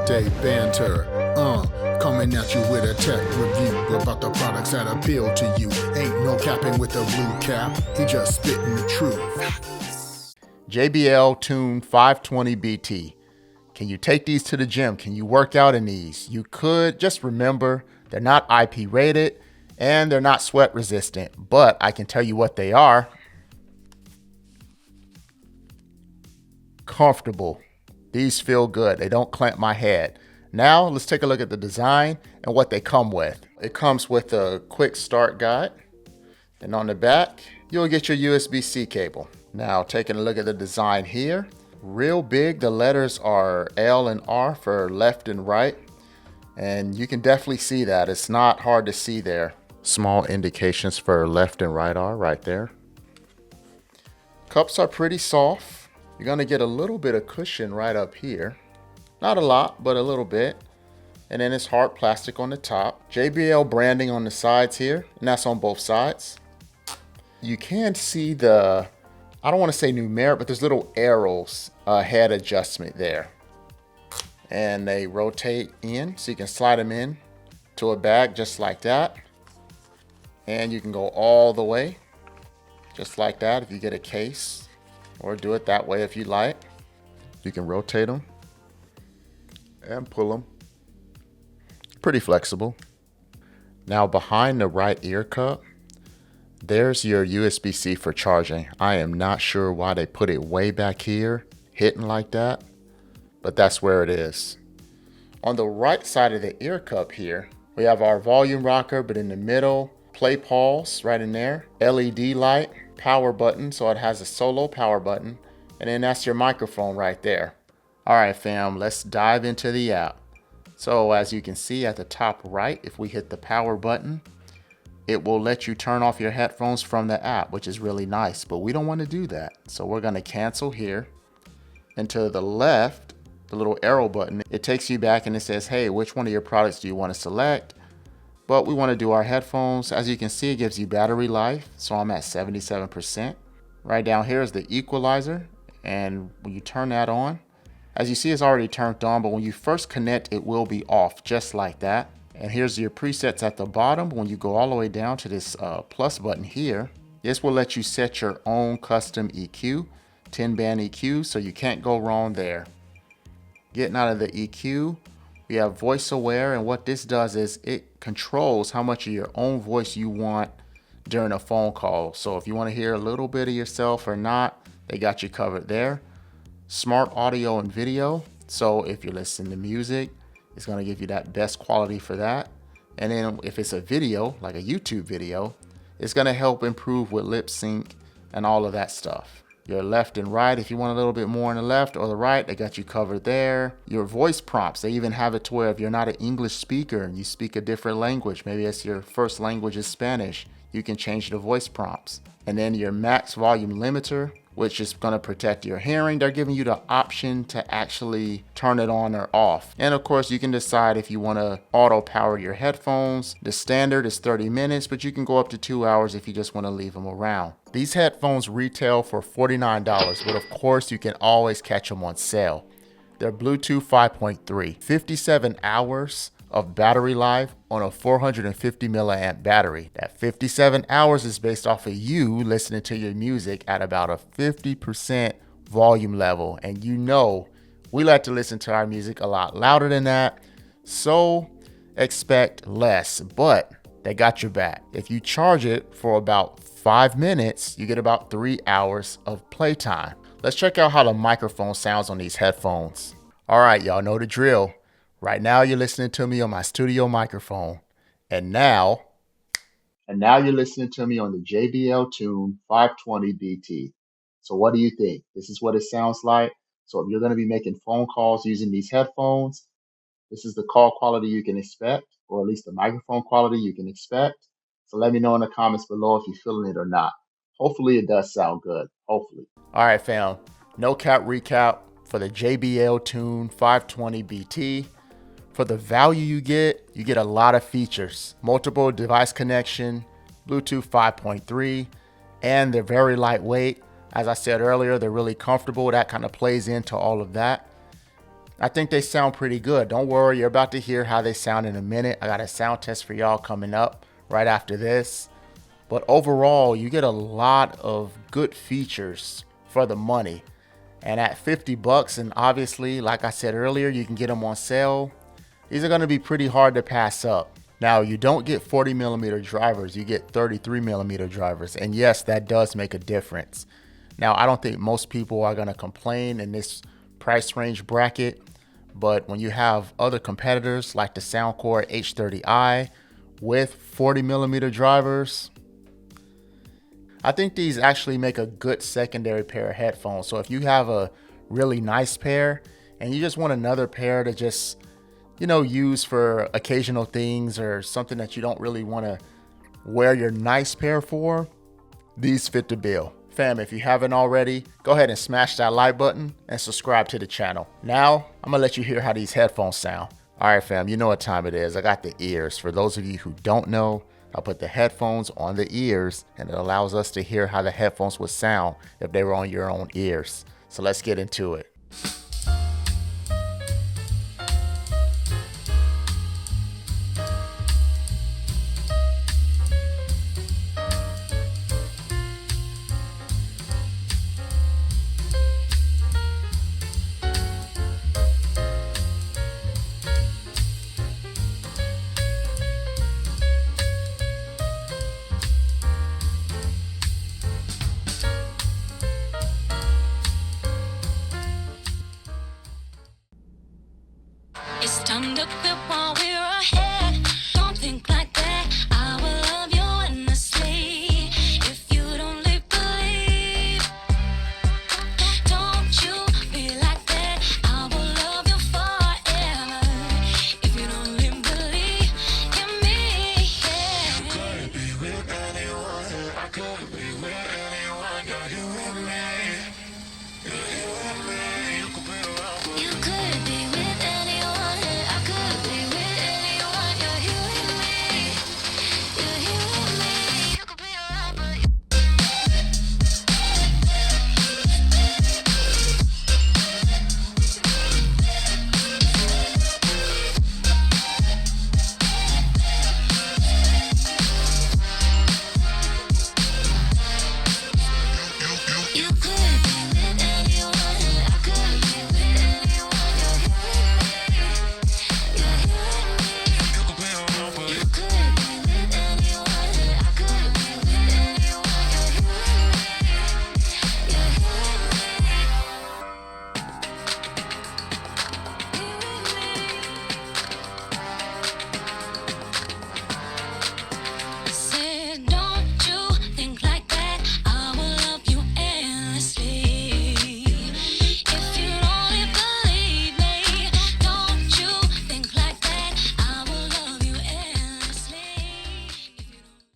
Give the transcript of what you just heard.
Day banter. Coming at you with a tech review about the products that appeal to you. Ain't no capping with the blue cap, he just spitting the truth. JBL Tune 520 BT. Can you take these to the gym? Can you work out in these? You could. Just remember, they're not IP rated and they're not sweat resistant, but I can tell you what they are. Comfortable. These feel good. They don't clamp my head. Now let's take a look at the design and what they come with. It comes with a quick start guide, and on the back you'll get your USB-C cable. Now taking a look at the design here, real big. The letters are L and R for left and right, and you can definitely see that. It's not hard to see there. Small indications for left and right are right there. Cups are pretty soft. You're gonna get a little bit of cushion right up here. Not a lot, but a little bit. And then it's hard plastic on the top. JBL branding on the sides here, and that's on both sides. You can see the, I don't wanna say numeric, but there's little arrows, head adjustment there. And they rotate in, so you can slide them in to a bag just like that. And you can go all the way, just like that if you get a case. Or do it that way if you like. You can rotate them and pull them. Pretty flexible. Now behind the right ear cup, there's your USB-C for charging. I am not sure why they put it way back here, hidden like that, but that's where it is. On the right side of the ear cup here, we have our volume rocker, but in the middle, play pause right in there, LED light, power button, so it has a solo power button, and then that's your microphone right there. All right, fam, let's dive into the app. So as you can see at the top right, if we hit the power button, it will let you turn off your headphones from the app, which is really nice, but we don't want to do that. So we're going to cancel here, and to the left, the little arrow button, it takes you back and it says, hey, which one of your products do you want to select? But we want to do our headphones. As you can see, it gives you battery life. So I'm at 77%. Right down here is the equalizer. And when you turn that on, as you see, it's already turned on, but when you first connect, it will be off just like that. And here's your presets at the bottom. When you go all the way down to this plus button here, this will let you set your own custom EQ, 10-band EQ, so you can't go wrong there. Getting out of the EQ, we have voice aware, and what this does is it controls how much of your own voice you want during a phone call. So if you want to hear a little bit of yourself or not, they got you covered there. Smart audio and video. So if you're listening to music, it's going to give you that best quality for that. And then if it's a video, like a YouTube video, it's going to help improve with lip sync and all of that stuff. Your left and right, if you want a little bit more on the left or the right, they got you covered there. Your voice prompts, they even have it to where if you're not an English speaker and you speak a different language, maybe it's your first language is Spanish, you can change the voice prompts. And then your max volume limiter, which is going to protect your hearing. They're giving you the option to actually turn it on or off. And of course, you can decide if you want to auto power your headphones. The standard is 30 minutes, but you can go up to 2 hours if you just want to leave them around. These headphones retail for $49, but of course, you can always catch them on sale. They're Bluetooth 5.3, 57 hours of battery life on a 450 milliamp battery. That 57 hours is based off of you listening to your music at about a 50% volume level. And you know, we like to listen to our music a lot louder than that. So expect less, but they got your back. If you charge it for about 5 minutes, you get about 3 hours of playtime. Let's check out how the microphone sounds on these headphones. All right, y'all know the drill. Right now you're listening to me on my studio microphone. And now you're listening to me on the JBL Tune 520 BT. So what do you think? This is what it sounds like. So if you're going to be making phone calls using these headphones, this is the call quality you can expect, or at least the microphone quality you can expect. So let me know in the comments below if you're feeling it or not. Hopefully it does sound good. Hopefully. All right, fam. No cap recap for the JBL Tune 520 BT. For the value you get a lot of features. Multiple device connection, Bluetooth 5.3, and they're very lightweight. As I said earlier, they're really comfortable. That kind of plays into all of that. I think they sound pretty good. Don't worry, you're about to hear how they sound in a minute. I got a sound test for y'all coming up right after this. But overall, you get a lot of good features for the money. And at 50 bucks, and obviously, like I said earlier, you can get them on sale. These are going to be pretty hard to pass up. Now, you don't get 40 millimeter drivers, you get 33 millimeter drivers. And yes, that does make a difference. Now, I don't think most people are going to complain in this price range bracket, but when you have other competitors like the Soundcore H30i with 40 millimeter drivers, I think these actually make a good secondary pair of headphones. So if you have a really nice pair and you just want another pair to just, use for occasional things or something that you don't really want to wear your nice pair for, these fit the bill. Fam, if you haven't already, go ahead and smash that like button and subscribe to the channel. Now, I'm gonna let you hear how these headphones sound. All right, fam, you know what time it is. I got the ears. For those of you who don't know, I'll put the headphones on the ears and it allows us to hear how the headphones would sound if they were on your own ears. So let's get into it. It's time to quit while we're ahead.